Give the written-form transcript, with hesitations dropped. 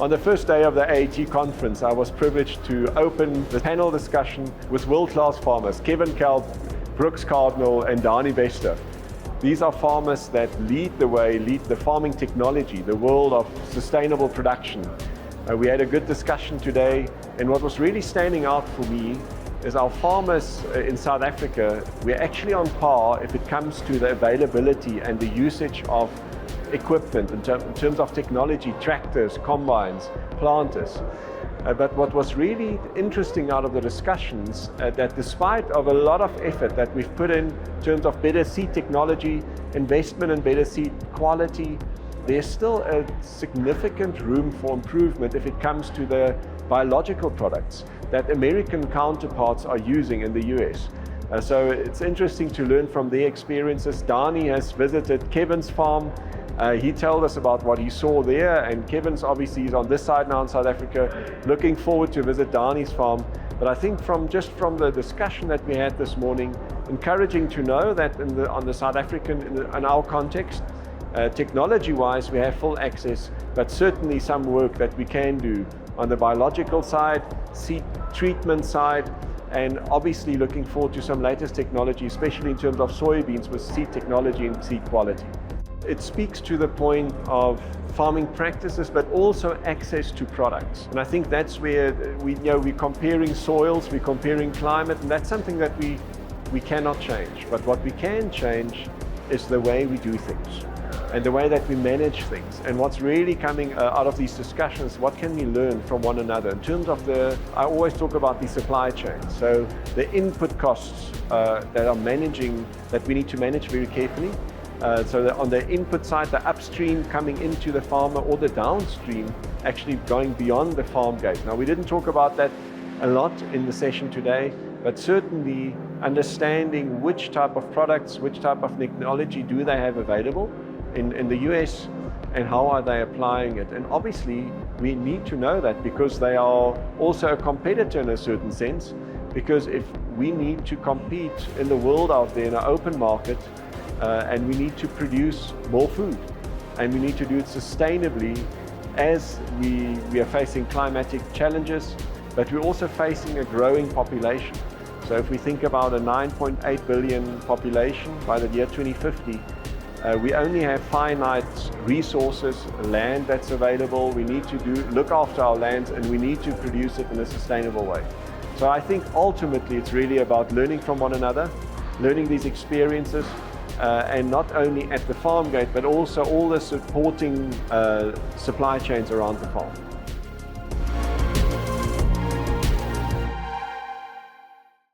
On the first day of the AAT conference, I was privileged to open the panel discussion with world-class farmers, Kalb, Brooks Cardinal and Danie Bester. These are farmers that lead the way, lead the farming technology, the world of sustainable production. We had a good discussion today, and what was really standing out for me is our farmers in South Africa, we're actually on par if it comes to the availability and the usage of equipment in terms of technology, tractors, combines, planters. But what was really interesting out of the discussions, that despite of a lot of effort that we've put in terms of better seed technology, investment in better seed quality, there's still a significant room for improvement if it comes to the biological products that American counterparts are using in the US. So it's interesting to learn from their experiences. Danie has visited Kevin's farm. He told us about what he saw there, and Kevin's obviously is on this side now in South Africa, looking forward to visit Danie's farm. But I think from the discussion that we had this morning, encouraging to know that on the South African, in our context, technology-wise we have full access, but certainly some work that we can do on the biological side, seed treatment side, and obviously looking forward to some latest technology, especially in terms of soybeans with seed technology and seed quality. It speaks to the point of farming practices, but also access to products. And I think that's where we're comparing soils, we're comparing climate, and that's something that we cannot change. But what we can change is the way we do things and the way that we manage things. And what's really coming out of these discussions, what can we learn from one another in terms of I always talk about the supply chain. So the input costs that we need to manage very carefully. So on the input side, the upstream coming into the farmer, or the downstream actually going beyond the farm gate. Now, we didn't talk about that a lot in the session today, but certainly understanding which type of products, which type of technology do they have available in the US, and how are they applying it. And obviously we need to know that, because they are also a competitor in a certain sense, because if we need to compete in the world out there in an open market, and we need to produce more food, and we need to do it sustainably, as we are facing climatic challenges, but we're also facing a growing population. So if we think about a 9.8 billion population by the year 2050, we only have finite resources, land that's available. We need to look after our lands, and we need to produce it in a sustainable way. So I think ultimately it's really about learning from one another, learning these experiences, and not only at the farm gate, but also all the supporting supply chains around the farm.